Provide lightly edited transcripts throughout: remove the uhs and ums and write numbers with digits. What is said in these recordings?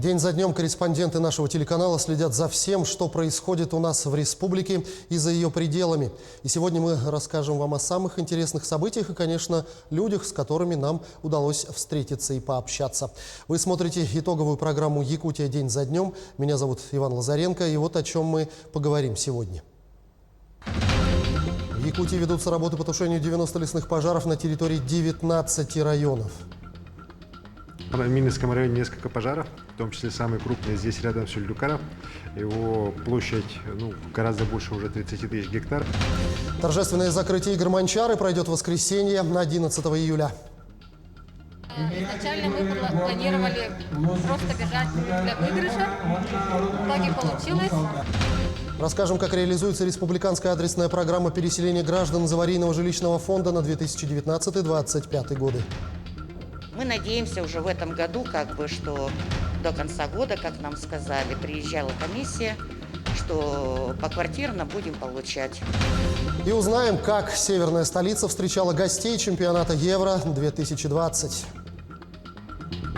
День за днем корреспонденты нашего телеканала следят за всем, что происходит у нас в республике и за ее пределами. И сегодня мы расскажем вам о самых интересных событиях и, конечно, людях, с которыми нам удалось встретиться и пообщаться. Вы смотрите итоговую программу «Якутия. День за днем». Меня зовут Иван Лазаренко, и вот о чем мы поговорим сегодня. В Якутии ведутся работы по тушению 90 лесных пожаров на территории 19 районов. В Минском районе несколько пожаров, в том числе самый крупный здесь рядом с Сюльдюкаров. Его площадь гораздо больше, уже 30 тысяч гектар. Торжественное закрытие игр Манчары пройдет в воскресенье, 11 июля. Изначально мы планировали просто бежать для выигрыша. В итоге получилось. Расскажем, как реализуется республиканская адресная программа переселения граждан из аварийного жилищного фонда на 2019-2025 годы. Мы надеемся уже в этом году, что до конца года, как нам сказали, приезжала комиссия, что поквартирно будем получать. И узнаем, как северная столица встречала гостей чемпионата Евро-2020.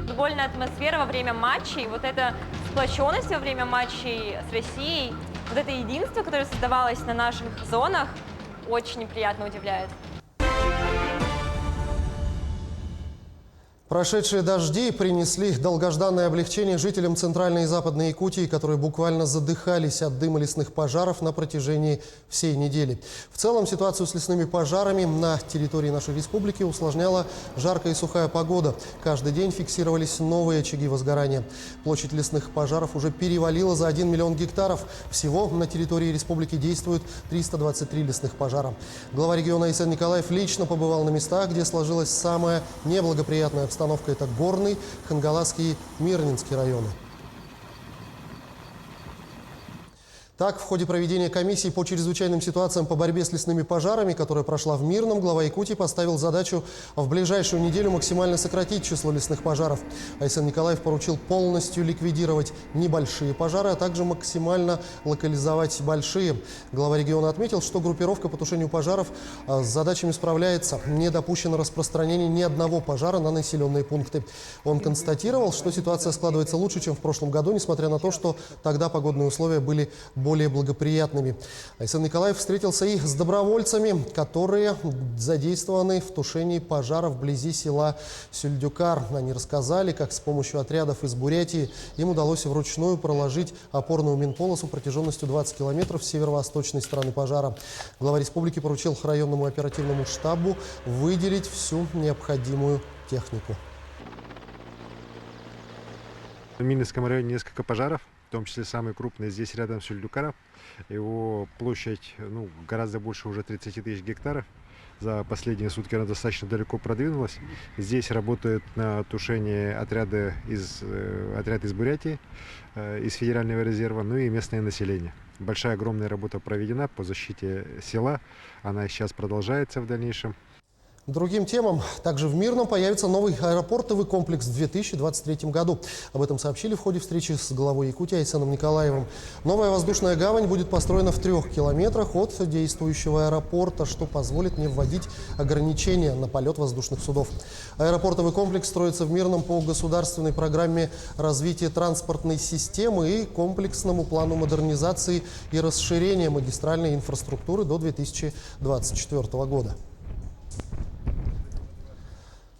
Футбольная атмосфера во время матчей, вот эта сплоченность во время матчей с Россией, вот это единство, которое создавалось на наших зонах, очень приятно удивляет. Прошедшие дожди принесли долгожданное облегчение жителям Центральной и Западной Якутии, которые буквально задыхались от дыма лесных пожаров на протяжении всей недели. В целом ситуацию с лесными пожарами на территории нашей республики усложняла жаркая и сухая погода. Каждый день фиксировались новые очаги возгорания. Площадь лесных пожаров уже перевалила за 1 миллион гектаров. Всего на территории республики действует 323 лесных пожара. Глава региона Айсен Николаев лично побывал на местах, где сложилась самая неблагоприятная обстановка. Это Горный, Хангаласский и Мирнинский районы. Так, в ходе проведения комиссии по чрезвычайным ситуациям по борьбе с лесными пожарами, которая прошла в Мирном, глава Якутии поставил задачу в ближайшую неделю максимально сократить число лесных пожаров. Айсен Николаев поручил полностью ликвидировать небольшие пожары, а также максимально локализовать большие. Глава региона отметил, что группировка по тушению пожаров с задачами справляется. Не допущено распространение ни одного пожара на населенные пункты. Он констатировал, что ситуация складывается лучше, чем в прошлом году, несмотря на то, что тогда погодные условия были более благоприятными. Айсен Николаев встретился и с добровольцами, которые задействованы в тушении пожаров вблизи села Сюльдюкар. Они рассказали, как с помощью отрядов из Бурятии им удалось вручную проложить опорную минполосу протяженностью 20 километров с северо-восточной стороны пожара. Глава республики поручил районному оперативному штабу выделить всю необходимую технику. В Минском районе несколько пожаров, в том числе самый крупный здесь рядом с Сюльдюкаров. Его площадь гораздо больше, уже 30 тысяч гектаров. За последние сутки она достаточно далеко продвинулась. Здесь работают на тушении отряд из Бурятии, из Федерального резерва, и местное население. Большая, огромная работа проведена по защите села. Она сейчас продолжается в дальнейшем. Другим темам. Также в Мирном появится новый аэропортовый комплекс в 2023 году. Об этом сообщили в ходе встречи с главой Якутии Айсеном Николаевым. Новая воздушная гавань будет построена в 3 километрах от действующего аэропорта, что позволит не вводить ограничения на полет воздушных судов. Аэропортовый комплекс строится в Мирном по государственной программе развития транспортной системы и комплексному плану модернизации и расширения магистральной инфраструктуры до 2024 года.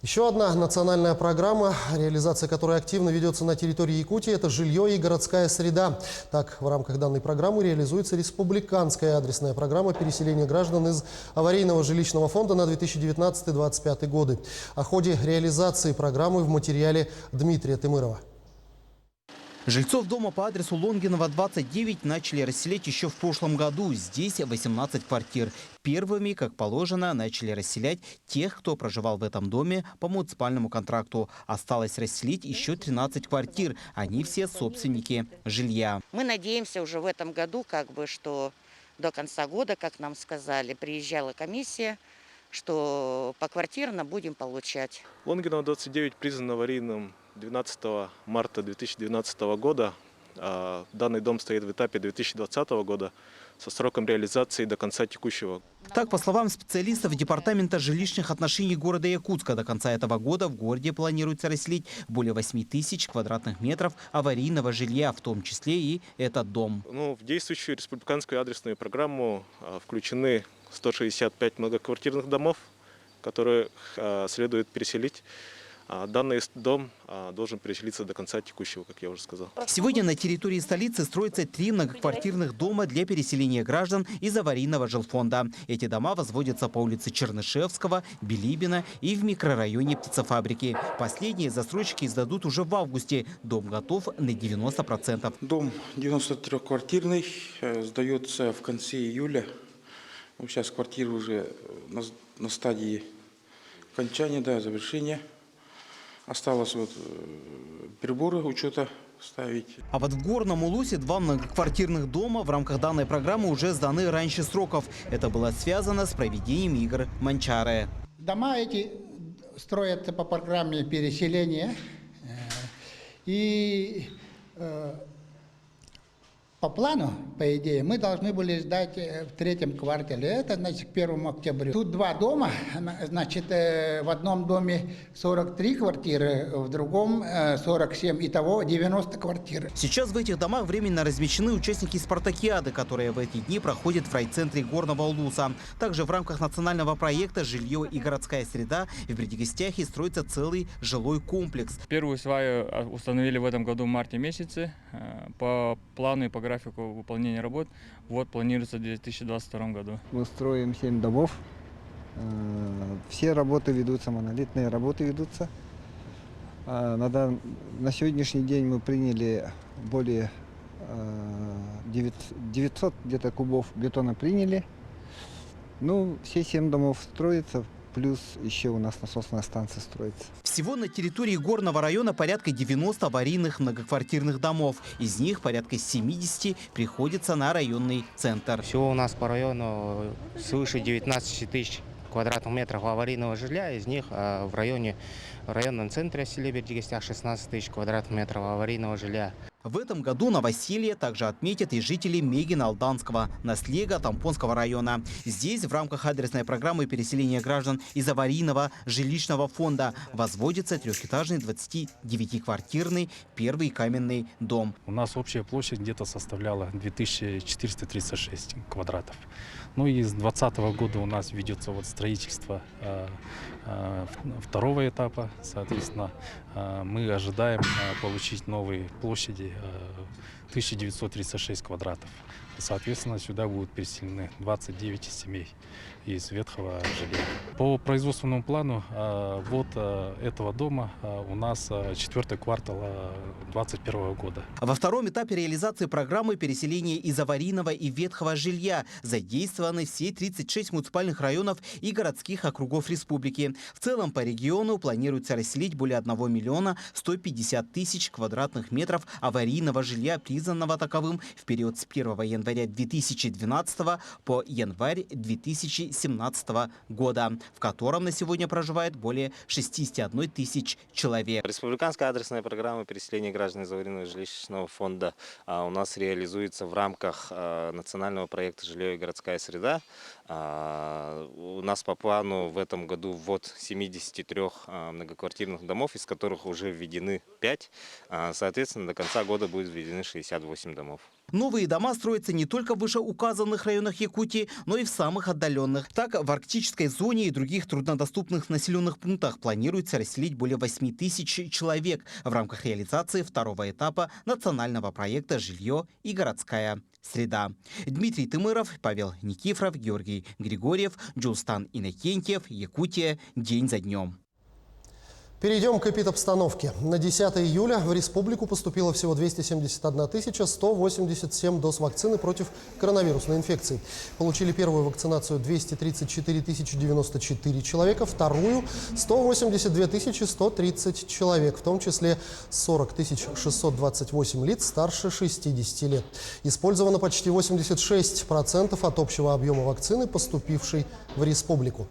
Еще одна национальная программа, реализация которой активно ведется на территории Якутии, это жилье и городская среда. Так, в рамках данной программы реализуется республиканская адресная программа переселения граждан из аварийного жилищного фонда на 2019-2025 годы. О ходе реализации программы в материале Дмитрия Тымырова. Жильцов дома по адресу Лонгинова, 29 начали расселять еще в прошлом году. Здесь 18 квартир. Первыми, как положено, начали расселять тех, кто проживал в этом доме по муниципальному контракту. Осталось расселить еще 13 квартир. Они все собственники жилья. Мы надеемся уже в этом году, что до конца года, как нам сказали, приезжала комиссия, что поквартирно будем получать. Лонгинова, 29 признан аварийным 12 марта 2012 года. Данный дом стоит в этапе 2020 года со сроком реализации до конца текущего. Так, по словам специалистов Департамента жилищных отношений города Якутска, до конца этого года в городе планируется расселить более 8 тысяч квадратных метров аварийного жилья, в том числе и этот дом. В действующую республиканскую адресную программу включены 165 многоквартирных домов, которые следует переселить. Данный дом должен переселиться до конца текущего, как я уже сказал. Сегодня на территории столицы строятся 3 многоквартирных дома для переселения граждан из аварийного жилфонда. Эти дома возводятся по улице Чернышевского, Билибина и в микрорайоне Птицефабрики. Последние застройщики сдадут уже в августе. Дом готов на 90%. Дом 93-квартирный, сдается в конце июля. Сейчас квартира уже на стадии окончания, завершения. Осталось приборы учета ставить. А вот в Горном Улусе 2 многоквартирных дома в рамках данной программы уже сданы раньше сроков. Это было связано с проведением игр Манчары. Дома эти строятся по программе переселения. И по плану, по идее, мы должны были сдать в 3-м квартале. Это, значит, к 1 октября. Тут 2 дома. Значит, в одном доме 43 квартиры, в другом 47. Итого 90 квартир. Сейчас в этих домах временно размещены участники спартакиады, которые в эти дни проходят в райцентре Горного Улуса. Также в рамках национального проекта «Жилье и городская среда» в Бердикостяхе строится целый жилой комплекс. Первую сваю установили в этом году в марте месяце. По плану и по графику выполнения работ планируется в 2022 году. Мы строим 7 домов. Все работы ведутся, монолитные работы ведутся. На сегодняшний день мы приняли более 900 где-то кубов бетона приняли. Все 7 домов строятся. Плюс еще у нас насосная станция строится. Всего на территории Горного района порядка 90 аварийных многоквартирных домов. Из них порядка 70 приходится на районный центр. Всего у нас по району свыше 19 тысяч квадратных метров аварийного жилья. Из них в районном центре селе Бердикостях 16 тысяч квадратных метров аварийного жилья. В этом году новоселье также отметят и жители Мегино-Алданского, Наслега, Тампонского района. Здесь в рамках адресной программы переселения граждан из аварийного жилищного фонда возводится 3-этажный 29-квартирный первый каменный дом. У нас общая площадь где-то составляла 2436 квадратов. И с 2020 года у нас ведется строительство 2-го этапа. Соответственно, мы ожидаем получить новые площади 1936 квадратов. Соответственно, сюда будут переселены 29 семей из ветхого жилья. По производственному плану этого дома у нас 4-й квартал 2021 года. Во 2-м этапе реализации программы переселения из аварийного и ветхого жилья задействованы все 36 муниципальных районов и городских округов республики. В целом по региону планируется расселить более 1 миллиона 150 тысяч квадратных метров аварийного жилья, признанного таковым в период с 1 января 2012 по январь 2017 года, в котором на сегодня проживает более 61 тысяч человек. Республиканская адресная программа переселения граждан из аварийного жилищного фонда у нас реализуется в рамках национального проекта «Жилье и городская среда». У нас по плану в этом году ввод 73 многоквартирных домов, из которых уже введены 5. Соответственно, до конца года будет введены 68 домов. Новые дома строятся не только в вышеуказанных районах Якутии, но и в самых отдаленных. Так, в арктической зоне и других труднодоступных населенных пунктах планируется расселить более 8 тысяч человек в рамках реализации 2-го этапа национального проекта «Жилье и городская среда». Дмитрий Тымыров, Павел Никифоров, Георгий Григорьев, Джулстан Иннокентьев, Якутия. День за днем. Перейдем к эпидобстановке. На 10 июля в республику поступило всего 271 187 доз вакцины против коронавирусной инфекции. Получили первую вакцинацию 234 094 человека, вторую – 182 130 человек, в том числе 40 628 лиц старше 60 лет. Использовано почти 86% от общего объема вакцины, поступившей в республику.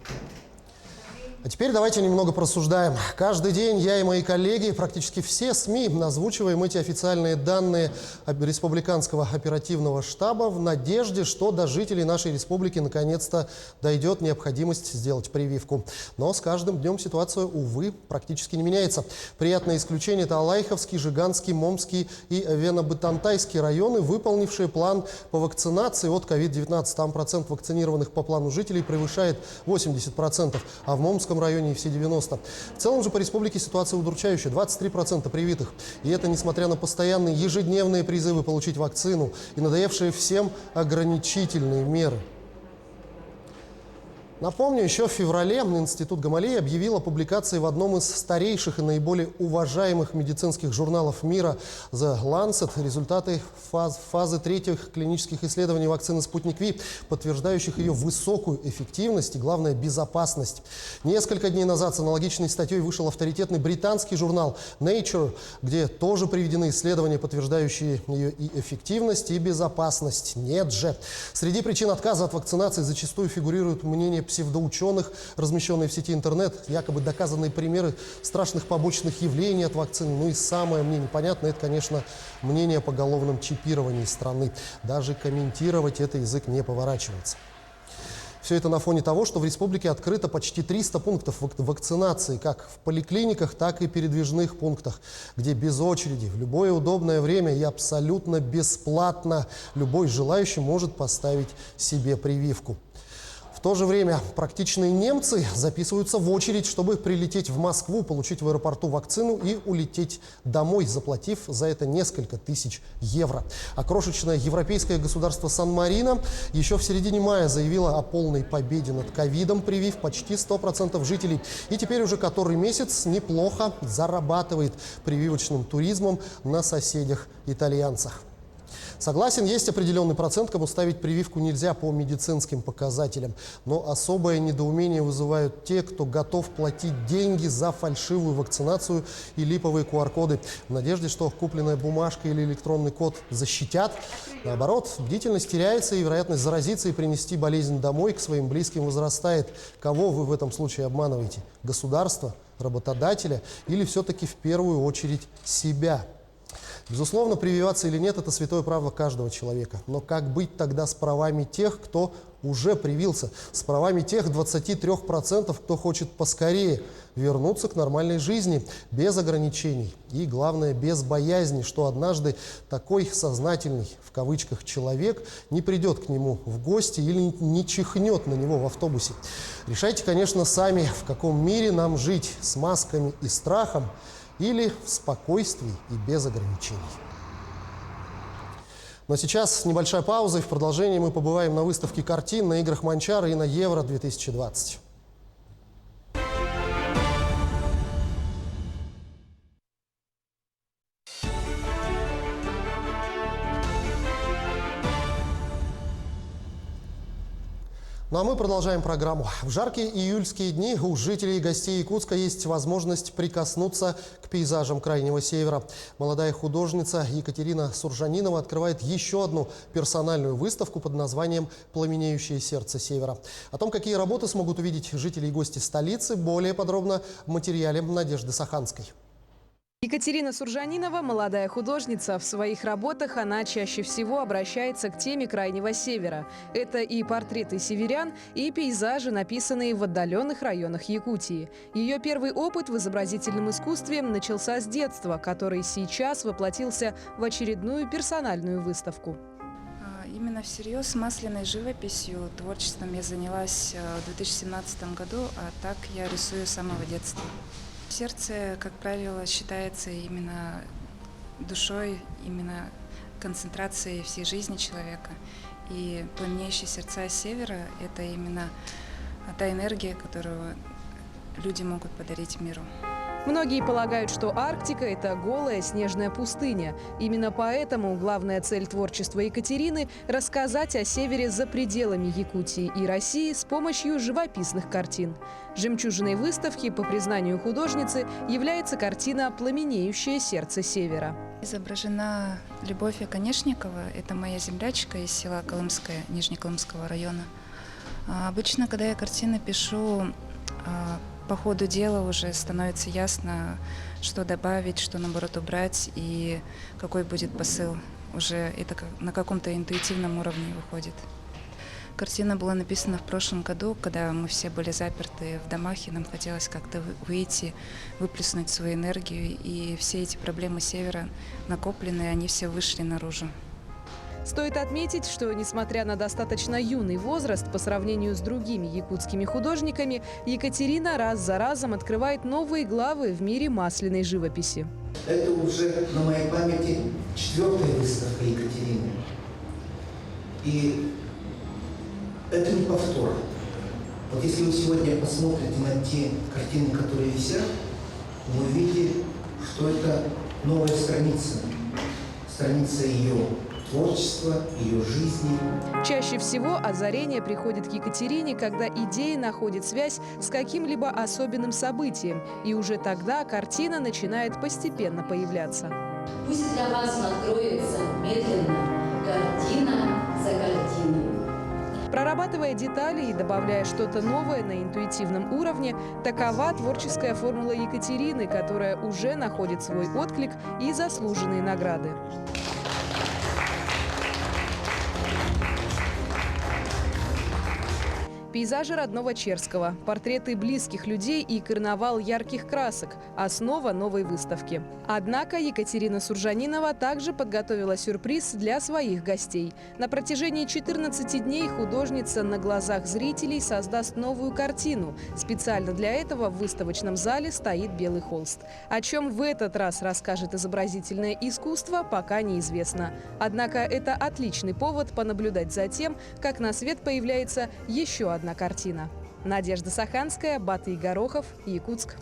А теперь давайте немного порассуждаем. Каждый день я и мои коллеги, практически все СМИ, озвучиваем эти официальные данные Республиканского оперативного штаба в надежде, что до жителей нашей республики наконец-то дойдет необходимость сделать прививку. Но с каждым днем ситуация, увы, практически не меняется. Приятное исключение – это Алайховский, Жиганский, Момский и Вено-Бытантайский районы, выполнившие план по вакцинации от COVID-19. Там процент вакцинированных по плану жителей превышает 80%, а в Момском районе и все 90%. В целом же по республике ситуация удручающая. 23% привитых. И это несмотря на постоянные ежедневные призывы получить вакцину и надоевшие всем ограничительные меры. Напомню, еще в феврале Институт Гамалеи объявил о публикации в одном из старейших и наиболее уважаемых медицинских журналов мира The Lancet результаты фазы третьих клинических исследований вакцины «Спутник Ви», подтверждающих ее высокую эффективность и, главное, безопасность. Несколько дней назад с аналогичной статьей вышел авторитетный британский журнал Nature, где тоже приведены исследования, подтверждающие ее и эффективность, и безопасность. Нет же. Среди причин отказа от вакцинации зачастую фигурируют мнения псевдоученых, размещенные в сети интернет, якобы доказанные примеры страшных побочных явлений от вакцины. Ну и самое мне непонятное, это, конечно, мнение о поголовном чипировании страны. Даже комментировать это язык не поворачивается. Все это на фоне того, что в республике открыто почти 300 пунктов вакцинации, как в поликлиниках, так и передвижных пунктах, где без очереди, в любое удобное время и абсолютно бесплатно любой желающий может поставить себе прививку. В то же время практичные немцы записываются в очередь, чтобы прилететь в Москву, получить в аэропорту вакцину и улететь домой, заплатив за это несколько тысяч евро. А крошечное европейское государство Сан-Марино еще в середине мая заявило о полной победе над ковидом, привив почти 100% жителей. И теперь уже который месяц неплохо зарабатывает прививочным туризмом на соседях-итальянцах. Согласен, есть определенный процент, кому ставить прививку нельзя по медицинским показателям. Но особое недоумение вызывают те, кто готов платить деньги за фальшивую вакцинацию и липовые QR-коды в надежде, что купленная бумажка или электронный код защитят. Наоборот, бдительность теряется, и вероятность заразиться и принести болезнь домой к своим близким возрастает. Кого вы в этом случае обманываете? Государство, работодателя или все-таки в первую очередь себя? Безусловно, прививаться или нет – это святое право каждого человека. Но как быть тогда с правами тех, кто уже привился? С правами тех 23%, кто хочет поскорее вернуться к нормальной жизни, без ограничений. И, главное, без боязни, что однажды такой сознательный, в кавычках, человек не придет к нему в гости или не чихнет на него в автобусе. Решайте, конечно, сами, в каком мире нам жить – с масками и страхом, или в спокойствии и без ограничений. Но сейчас небольшая пауза, и в продолжении мы побываем на выставке картин, на играх Манчара и на Евро-2020. Ну а мы продолжаем программу. В жаркие июльские дни у жителей и гостей Якутска есть возможность прикоснуться к пейзажам Крайнего Севера. Молодая художница Екатерина Суржанинова открывает еще одну персональную выставку под названием «Пламенеющее сердце Севера». О том, какие работы смогут увидеть жители и гости столицы, более подробно в материале Надежды Саханской. Екатерина Суржанинова – молодая художница. В своих работах она чаще всего обращается к теме Крайнего Севера. Это и портреты северян, и пейзажи, написанные в отдаленных районах Якутии. Ее первый опыт в изобразительном искусстве начался с детства, который сейчас воплотился в очередную персональную выставку. Именно всерьез масляной живописью, творчеством я занялась в 2017 году, а так я рисую с самого детства. Сердце, как правило, считается именно душой, именно концентрацией всей жизни человека. И пламенеющие сердца Севера – это именно та энергия, которую люди могут подарить миру. Многие полагают, что Арктика – это голая снежная пустыня. Именно поэтому главная цель творчества Екатерины – рассказать о Севере за пределами Якутии и России с помощью живописных картин. Жемчужиной выставки, по признанию художницы, является картина «Пламенеющее сердце Севера». Изображена Любовь Оконешникова. Это моя землячка из села Колымское, Нижнеколымского района. Обычно, когда я картины пишу, По ходу дела уже становится ясно, что добавить, что наоборот убрать и какой будет посыл. Уже это на каком-то интуитивном уровне выходит. Картина была написана в прошлом году, когда мы все были заперты в домах, и нам хотелось как-то выйти, выплеснуть свою энергию, и все эти проблемы Севера накопленные, они все вышли наружу. Стоит отметить, что, несмотря на достаточно юный возраст по сравнению с другими якутскими художниками, Екатерина раз за разом открывает новые главы в мире масляной живописи. Это уже на моей памяти 4-я выставка Екатерины. И это не повтор. Вот если вы сегодня посмотрите на те картины, которые висят, вы увидите, что это новая страница. Страница ее творчества, ее жизни. Чаще всего озарение приходит к Екатерине, когда идея находит связь с каким-либо особенным событием, и уже тогда картина начинает постепенно появляться. Пусть для вас откроется медленно картина за картиной. Прорабатывая детали и добавляя что-то новое на интуитивном уровне, такова творческая формула Екатерины, которая уже находит свой отклик и заслуженные награды. Пейзажи родного Черского, портреты близких людей и карнавал ярких красок – основа новой выставки. Однако Екатерина Суржанинова также подготовила сюрприз для своих гостей. На протяжении 14 дней художница на глазах зрителей создаст новую картину. Специально для этого в выставочном зале стоит белый холст. О чем в этот раз расскажет изобразительное искусство, пока неизвестно. Однако это отличный повод понаблюдать за тем, как на свет появляется еще одна картина. Надежда Саханская, Батый Горохов, Якутск.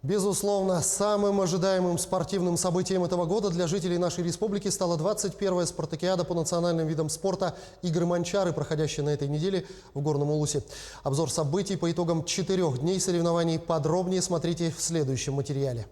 Безусловно, самым ожидаемым спортивным событием этого года для жителей нашей республики стала 21-я спартакиада по национальным видам спорта «Игры Манчары», проходящая на этой неделе в Горном Улусе. Обзор событий по итогам 4 дней соревнований подробнее смотрите в следующем материале.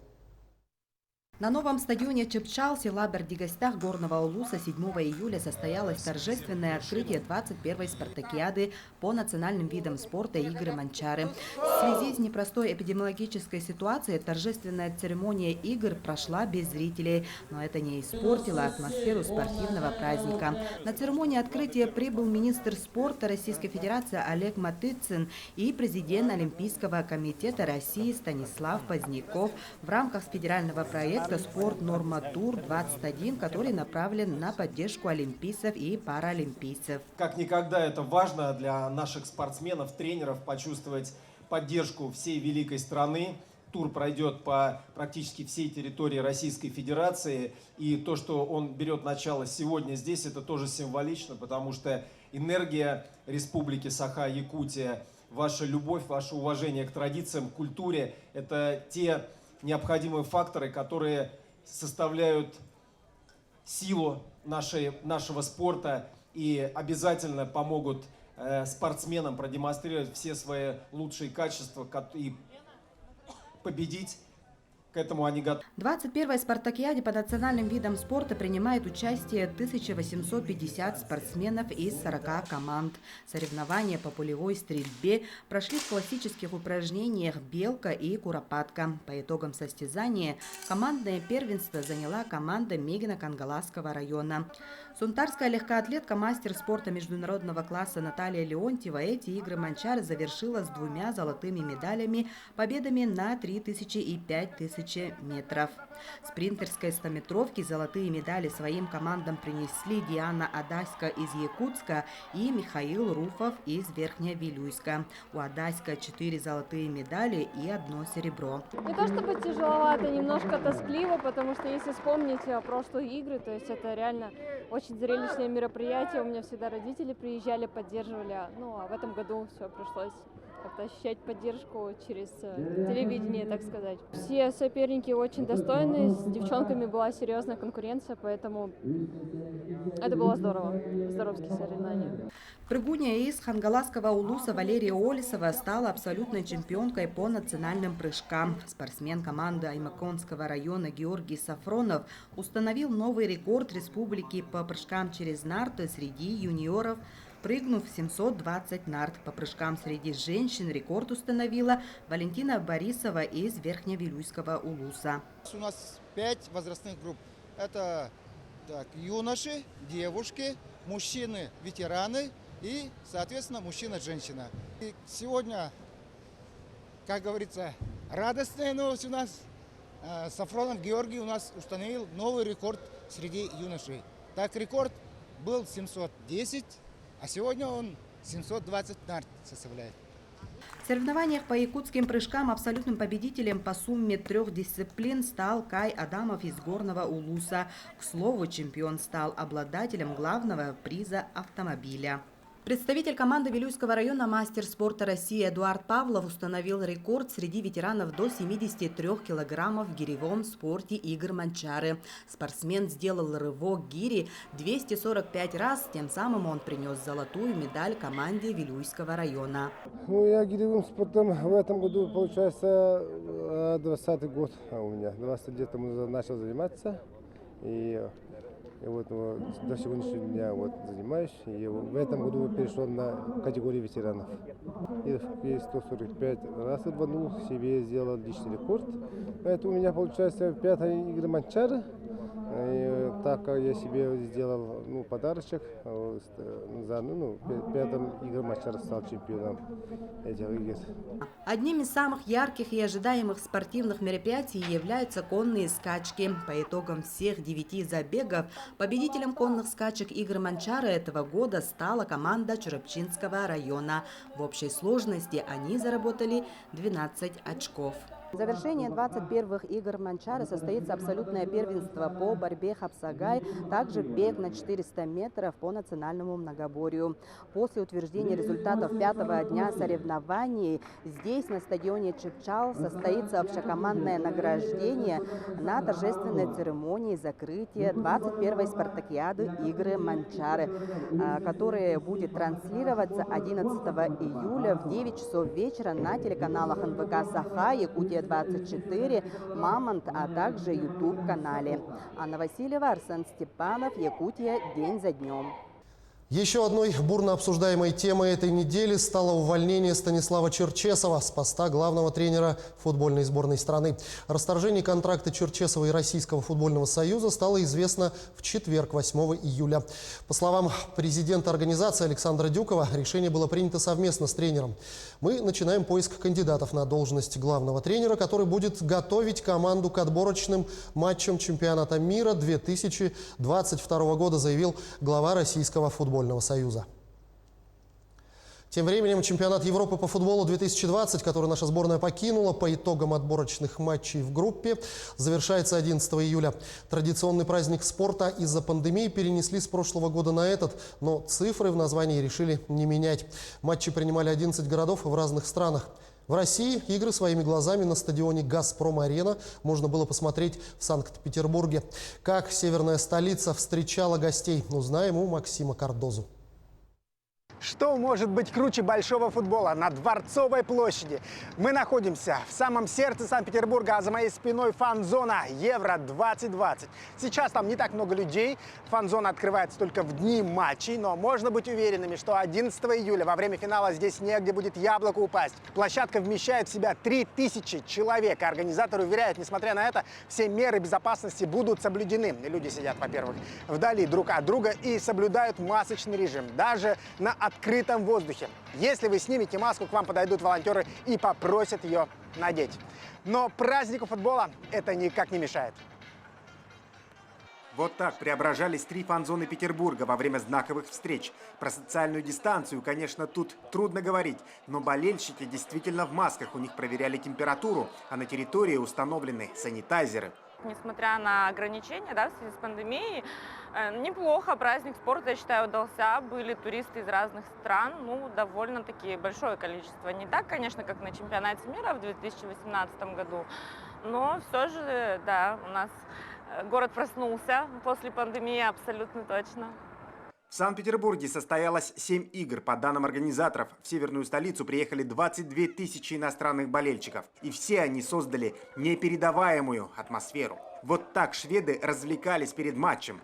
На новом стадионе Чепчал села Бердигостях Горного Улуса 7 июля состоялось торжественное открытие 21-й спартакиады по национальным видам спорта «Игры Манчары». В связи с непростой эпидемиологической ситуацией торжественная церемония игр прошла без зрителей, но это не испортило атмосферу спортивного праздника. На церемонии открытия прибыл министр спорта Российской Федерации Олег Матыцин и президент Олимпийского комитета России Станислав Поздняков в рамках федерального проекта «Спорт Норма Тур-21», который направлен на поддержку олимпийцев и паралимпийцев. Как никогда это важно для наших спортсменов, тренеров почувствовать поддержку всей великой страны. Тур пройдет по практически всей территории Российской Федерации. И то, что он берет начало сегодня здесь, это тоже символично, потому что энергия Республики Саха-Якутия, ваша любовь, ваше уважение к традициям, к культуре – это те необходимые факторы, которые составляют силу нашего спорта и обязательно помогут спортсменам продемонстрировать все свои лучшие качества и победить. К этому они готовы. В 21-й спартакиаде по национальным видам спорта принимает участие 1850 спортсменов из 40 команд. Соревнования по пулевой стрельбе прошли в классических упражнениях «Белка» и «Куропатка». По итогам состязания командное первенство заняла команда Мегино-Кангаласского района. Сунтарская легкоатлетка, мастер спорта международного класса Наталья Леонтьева эти игры Манчары завершила с 2 золотыми медалями, победами на 3000 и 5000 метров. В спринтерской 100-метровке золотые медали своим командам принесли Диана Адаська из Якутска и Михаил Руфов из Верхневилюйска. У Адаська 4 золотые медали и 1 серебро. Не то чтобы тяжеловато, немножко тоскливо, потому что если вспомнить прошлые игры, то есть это реально очень зрелищное мероприятие. У меня всегда родители приезжали, поддерживали. Ну а в этом году все пришлось как-то ощущать поддержку через телевидение, так сказать. Все соперники очень достойные, с девчонками была серьезная конкуренция, поэтому это было здорово, здоровские соревнования. Прыгунья из Хангаласского улуса Валерия Олесова стала абсолютной чемпионкой по национальным прыжкам. Спортсмен команды Аймаконского района Георгий Сафронов установил новый рекорд республики по прыжкам через нарты среди юниоров, прыгнув 720 нарт. По прыжкам среди женщин рекорд установила Валентина Борисова из Верхневилюйского улуса. У нас 5 возрастных групп. Это юноши, девушки, мужчины, ветераны и, соответственно, мужчина-женщина. И сегодня, как говорится, радостная новость у нас. Сафронов Георгий у нас установил новый рекорд среди юношей. Так, рекорд был 710, а сегодня он 720 нарт составляет. В соревнованиях по якутским прыжкам абсолютным победителем по сумме 3 дисциплин стал Кай Адамов из Горного улуса. К слову, чемпион стал обладателем главного приза автомобиля. Представитель команды Вилюйского района, мастер спорта России Эдуард Павлов установил рекорд среди ветеранов до 73 килограммов в гиревом спорте игр Манчары. Спортсмен сделал рывок гири 245 раз, тем самым он принес золотую медаль команде Вилюйского района. Я гиревым спортом в этом году, получается, 20-й год у меня. 20 лет тому начал заниматься. И вот до сегодняшнего дня занимаюсь. И в этом году перешел на категорию ветеранов. И 145 раз рванул, себе сделал личный рекорд. Это у меня получается 5-я игра Манчары. И так как я себе сделал подарочек, за 5-м играм Манчары стал чемпионом этих игр. Одним из самых ярких и ожидаемых спортивных мероприятий являются конные скачки. По итогам всех 9 забегов победителем конных скачек игр Манчары этого года стала команда Чурапчинского района. В общей сложности они заработали 12 очков. В завершении 21-х игр Манчары состоится абсолютное первенство по борьбе хапсагай, также бег на 400 метров по национальному многоборью. После утверждения результатов 5-го дня соревнований здесь, на стадионе Чепчал, состоится общекомандное награждение на торжественной церемонии закрытия 21-й спартакиады игры Манчары, которая будет транслироваться 11 июля в 9 часов вечера на телеканалах НВК «Саха», Якутия 24, Мамонт, а также YouTube-канале. Анна Васильева, Арсен Степанов, Якутия, день за днем. Еще одной бурно обсуждаемой темой этой недели стало увольнение Станислава Черчесова с поста главного тренера футбольной сборной страны. О расторжении контракта Черчесова и Российского футбольного союза стало известно в четверг, 8 июля. По словам президента организации Александра Дюкова, решение было принято совместно с тренером. Мы начинаем поиск кандидатов на должность главного тренера, который будет готовить команду к отборочным матчам чемпионата мира 2022 года, заявил глава Российского футбольного союза. Тем временем чемпионат Европы по футболу 2020, который наша сборная покинула по итогам отборочных матчей в группе, завершается 11 июля. Традиционный праздник спорта из-за пандемии перенесли с прошлого года на этот, но цифры в названии решили не менять. Матчи принимали 11 городов в разных странах. В России игры своими глазами на стадионе «Газпром-Арена» можно было посмотреть в Санкт-Петербурге. Как северная столица встречала гостей, узнаем у Максима Кардозу. Что может быть круче большого футбола на Дворцовой площади? Мы находимся в самом сердце Санкт-Петербурга, а за моей спиной фан-зона Евро-2020. Сейчас там не так много людей, фан-зона открывается только в дни матчей, но можно быть уверенными, что 11 июля во время финала здесь негде будет яблоку упасть. Площадка вмещает в себя 3000 человек, и организаторы уверяют, несмотря на это, все меры безопасности будут соблюдены. Люди сидят, во-первых, вдали друг от друга и соблюдают масочный режим, даже на открытом воздухе. Если вы снимете маску, к вам подойдут волонтеры и попросят ее надеть. Но празднику футбола это никак не мешает. Вот так преображались 3 фан-зоны Петербурга во время знаковых встреч. Про социальную дистанцию, конечно, тут трудно говорить, но болельщики действительно в масках, у них проверяли температуру, а на территории установлены санитайзеры. Несмотря на ограничения, да, в связи с пандемией, неплохо праздник спорта, я считаю, удался. Были туристы из разных стран, ну, довольно-таки большое количество. Не так, конечно, как на чемпионате мира в 2018 году, но все же, да, у нас город проснулся после пандемии, абсолютно точно. В Санкт-Петербурге состоялось 7 игр. По данным организаторов, в северную столицу приехали 22 тысячи иностранных болельщиков. И все они создали непередаваемую атмосферу. Вот так шведы развлекались перед матчем.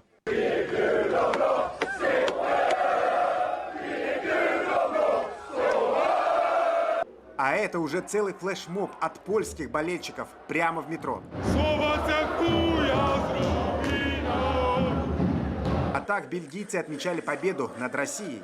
А это уже целый флешмоб от польских болельщиков прямо в метро. А так бельгийцы отмечали победу над Россией.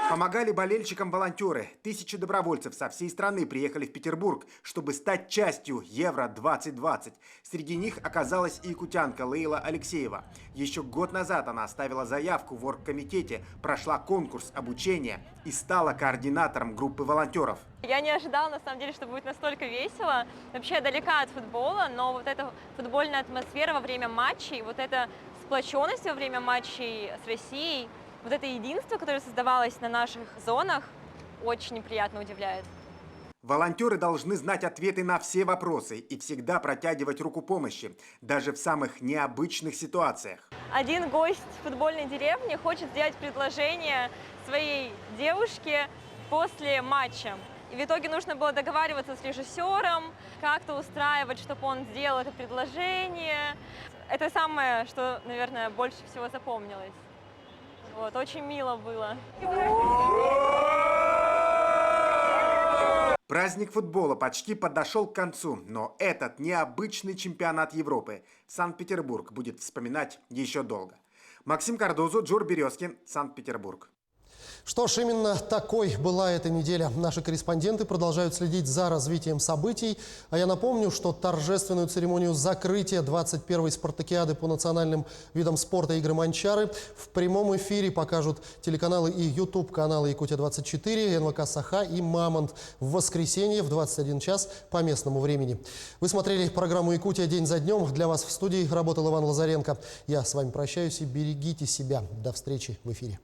Помогали болельщикам волонтеры. Тысячи добровольцев со всей страны приехали в Петербург, чтобы стать частью Евро-2020. Среди них оказалась и якутянка Лейла Алексеева. Еще год назад она оставила заявку в оргкомитете, прошла конкурс обучения и стала координатором группы волонтеров. Я не ожидала, на самом деле, что будет настолько весело. Вообще, я далека от футбола, но вот эта футбольная атмосфера во время матчей, вот эта сплоченность во время матчей с Россией, вот это единство, которое создавалось на наших зонах, очень приятно удивляет. Волонтеры должны знать ответы на все вопросы и всегда протягивать руку помощи, даже в самых необычных ситуациях. Один гость футбольной деревни хочет сделать предложение своей девушке после матча. И в итоге нужно было договариваться с режиссером, как-то устраивать, чтобы он сделал это предложение. Это самое, что, наверное, больше всего запомнилось. Вот, очень мило было. Праздник футбола почти подошел к концу, но этот необычный чемпионат Европы Санкт-Петербург будет вспоминать еще долго. Максим Кардозу, Джур Березкин, Санкт-Петербург. Что ж, именно такой была эта неделя. Наши корреспонденты продолжают следить за развитием событий. А я напомню, что торжественную церемонию закрытия 21-й спартакиады по национальным видам спорта «Игры Манчары» в прямом эфире покажут телеканалы и YouTube-каналы «Якутия-24», НВК «Саха» и «Мамонт» в воскресенье в 21 час по местному времени. Вы смотрели программу «Якутия. День за днем». Для вас в студии работал Иван Лазаренко. Я с вами прощаюсь и берегите себя. До встречи в эфире.